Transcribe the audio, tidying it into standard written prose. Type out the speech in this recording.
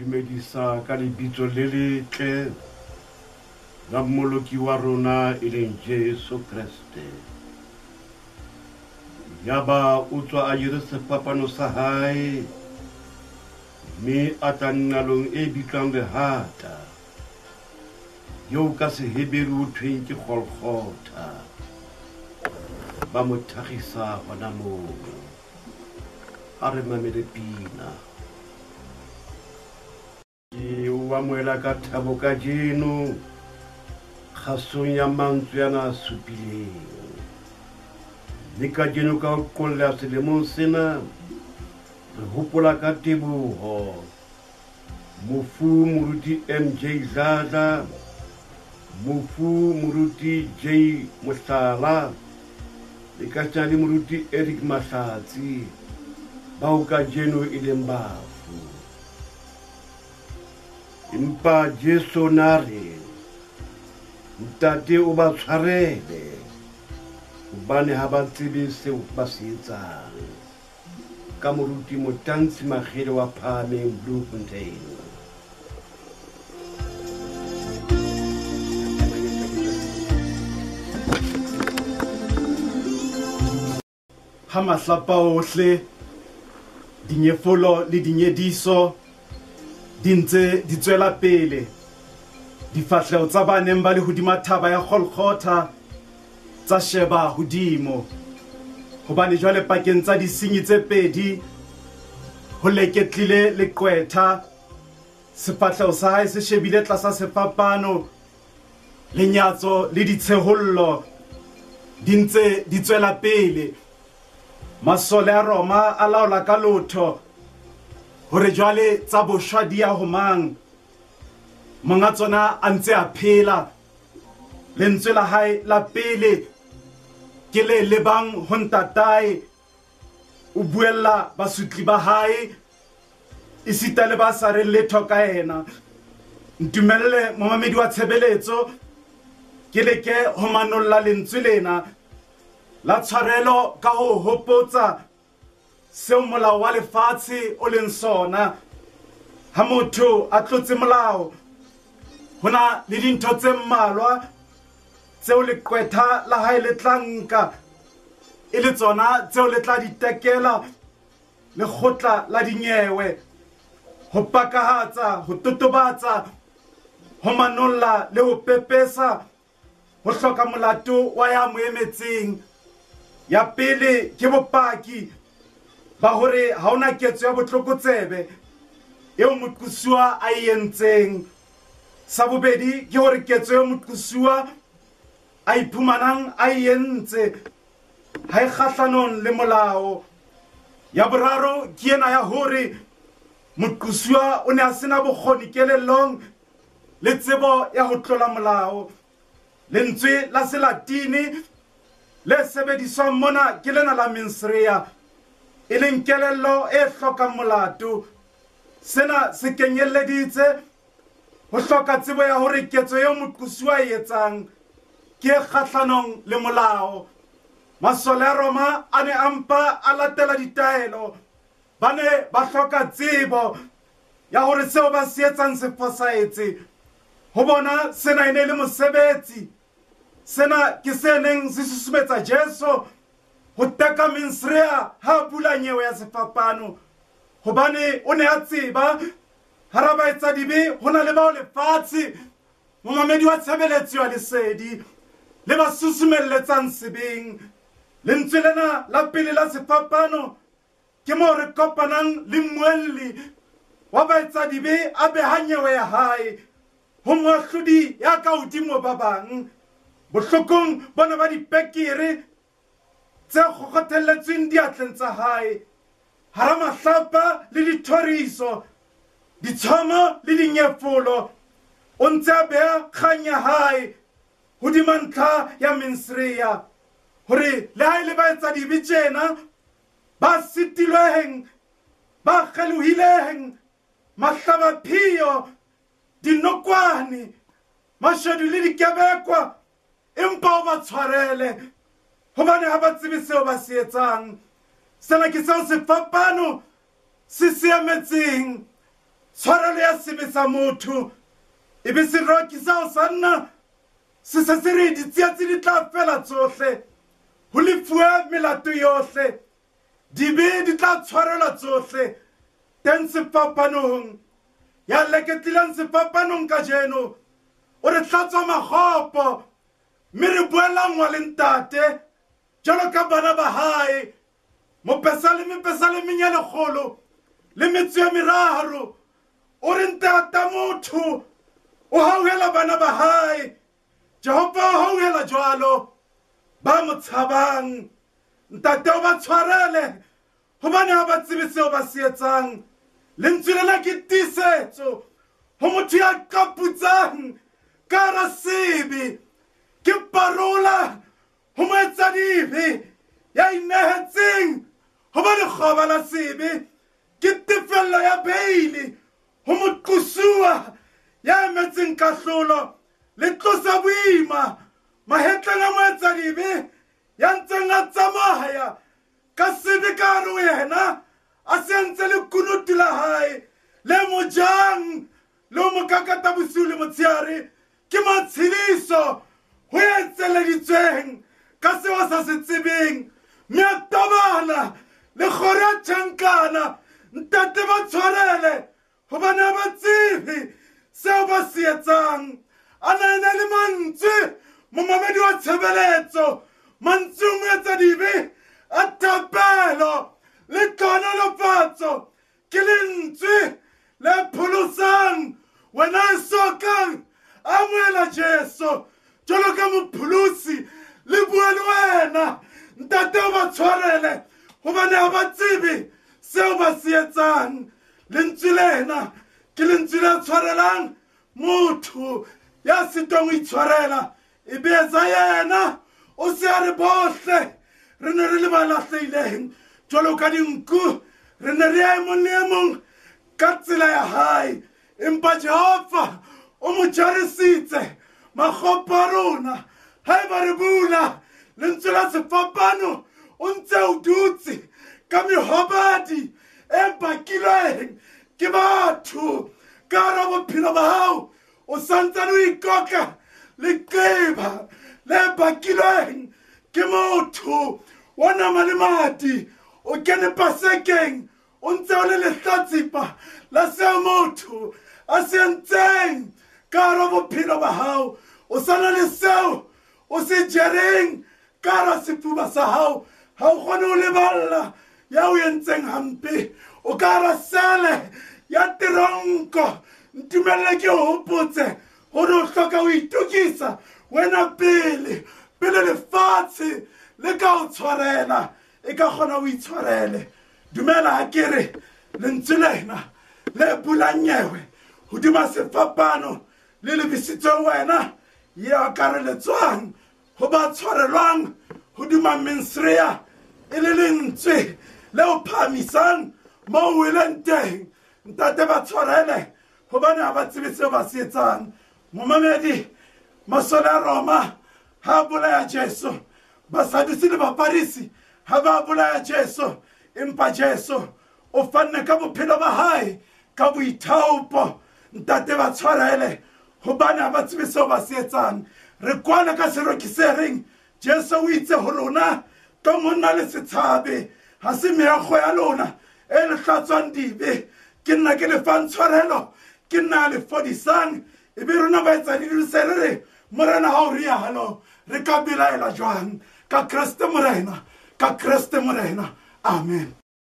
dumedisa ka lebitso le letle la mmoloki wa rona e leng Jesu Kriste. Yaba o tswa a yere sefapano sa hae mme a tla nna nalong e bitswang lehata eo ka Seheberi ho thweng ke Golgotha. Ba mo thagisa hona moo. A re mamele pina. Ke o amohela ka thabo kajeno kgasong ya mantswe ana a supileng. Le kajeno ka ho qolla selemong sena re hopola ka teboho mofu moruti MJ Zaza, mofu moruti J Mohlala le ka moruti Eric Mahlatsi bao kajeno e leng bafu. Empa Jesu nare ntate o ba tshwarele hobane ha ba tsebe seo ba se etsang. Ka moruti Motansi Magere wa Phahameng Bloemfontein. Ha mahlapa ohle dinyefolo le dinyediso di ntse di tswela pele difahleho tsa baneng ba le hodima thaba ya Golgotha tsa sheba hodimo, hobane jwale pakeng tsa disenyi tse pedi ho leketlile leqwetha. Sefahleho sa hae se shebile tlasa sefapano, lenyatso le ditshehollo di ntse di tswela pele. Masole a Roma a laola ka lotho hore jwale tsa boshwa di ya ho mang. Monga tsona a ntse a phela. Lentswe la hae la pele ke le lebang ho ntatae, o buella basutli ba hae esita le ba sa re letho ka ena. Ntumelle momamedi wa tshebeletso ke leke ho manolla lentswe lena la tshwarelo ka ho hopotsa seo molao wa lefatshe o leng sona. Ha motho a tlotse molao, hona le dintho tse mmalwa tseo leqwetha la hae le tla nka e le tsona tseo le tla di tekela lekgotla la dinyewe, ho pakahatsa, ho totobatsa, ho manolla le ho pepesa, ho hloka molato wa ya moemetseng. Ya pele ke bopaki ba hore ha ona ketso ya botlokotsebe eo moqosuwa a entseng. Sa bobedi ke hore ketso eo moqosuwa a iphumanang a entse ha e kgahlanong le molao. Ya boraro ke ena ya hore moqosuwa o ne a sena bokgoni kelellong le tsebo ya ho tlola molao. Lentswe la Selatini le sebediswang mona ke lena la mens rea, e leng kelello e hlokang molato. Sena se kenyelleditse ho hloka tsebo ya hore ketso eo moqosuwa e etsang ke kgahlanong le molao. Masole a Roma a ne a mpa a latela ditaelo, ba ne ba hloka tsebo ya hore seo ba se etsang se fosahetse. Ho bona sena e ne le mosebetsi. Sena ke se neng se susumetsa Jesu ho teka mens rea ha pula nyewe ya sefapano, hobane o ne a tseba hara baetsadibe hona le bao lefatshe, momamedi wa tshebeletso ya lesedi, le ba susumelletsang sebeng. Lentswe lena la pele la sefapano ke moo re kopanang le mmuelli wa baetsadibe a behang nyewe ya hae ho moahlodi ya ka hodimo ba bang. Bohlokong bona ba dipekere tse kgokhotelletsweng diatleng tsa hae, hara mahlapa le dithoriso, ditshomo le dinyefolo, o ntse a beha kgang ya hae hodima ntlha ya mens rea, hore le ha e le baetsadibe tjena ba sitilweng, ba kgelohileng, mahlabaphio, dinokwane, mashodu le dikebekwa, empa o ba tshwarele hobane ha ba tsebe seo ba se etsang. Sena ke seo sefapano se siametseng tshwarelo ya sebe sa motho e be seroki sa o sa nna se se se re ditsietsi di tla fela tsohle ho lefuwe melato yohle dibe di tla tshwarelwa tsohle teng sefapanong ya leketileng sefapanong ka jeno o re hlatswa makgopo mme re buelang wa le ntate jalo ka bana ba hae mopesa le menyane kgolo le metso ya meraro o re ntata motho o hauhela bana ba hae Jehova o hauhela jwalo ba mo tshabang ntate o ba tshwarele hobane ha ba tsebe seo ba se etsang lentswe lena ke tiisetso ho motho ya qaputsang ka hara sebe ke parola ho mo etsa dibe ya inehetseng hoba lekgoba la sebe ke tefello ya beili ho moqosuwa ya emetseng kahlolo le tlosa boima mahetleng a mo etsa dibe ya ntseng a tsamaya ka sebe ka hare ho yena a sentse le kunutu la hae le mojang le mo kakata bosiu le motshehare ke matshediso ho etseleditsweng ka seo sa se tsebeng mme a tobana le kgoro ya tjhankana ntate ba tshwarele hobane ha ba tsebe seo ba se etsang a na ena le mantswe momamedi wa tshebeletso mantswe o mo etsa dibe a thapelo le tlhonolofatso ke lentswe le pholosang wena e sokang amohela Jesu jwalo ka mopholosi le bua le wena ntate o ba tshwarele hobane ha ba tsebe seo ba se etsang lentswe lena ke lentswe le tshwarelang motho ya sitwang ho itshwarela e be etsa yena o se a re bohle re ne re le ba lahlehileng jwalo ka dinku re ne re emong le emong ka tsela ya hae empa Jehova o mo jarisitse makgopo a rona haeba re bula lentswe la sefapano o ntse o dutse ka mehobadi e bakilweng ke batho ka hara bophelo ba hao o santsane o ikoka leqeba le bakilweng ke motho wa nama le madi o kene pasekeng o ntse o le lehlatsipa la seo motho a se entseng ka hara bophelo ba hao o sana le seo o se jereng ka hara sefuba sa hao ha o kgone ho leballa ya o entseng hampe o ka hara sele ya teronko ntumelle ke hopotse hore o hloka ho itukisa wena pele lefatshe le ka o tshwarela e ka kgona ho itshwarele dumela ha ke re lentswe lena le bulanyewe hodima sefapano le lebisitsweng wena ye akareletswang ho ba tshwarelwang hodima mensrea e le lentswe le o phamisang moo o eleng teng ntate ba tshwarele hobane ha ba tsebe seo ba se etsang momamedi masole a Roma ha bolaya Jesu basadisi le bafarisi ha ba bolaya Jesu empa Jesu o fanne ka bophelo ba hae ka boithaopo ntate ba tshwarele hobane ha ba tsebe seo ba se etsang re kwana ka seroki se reng Jesu o itse ho rona ka monna le setshabe ha se meakgo ya lona e le hlatswang dibe ke nna ke le fang tshwarelo ke nna le fodisang e be rona ba etsa didisele re morena ha o rialo re ka belaela jwang ka Kriste morena amen.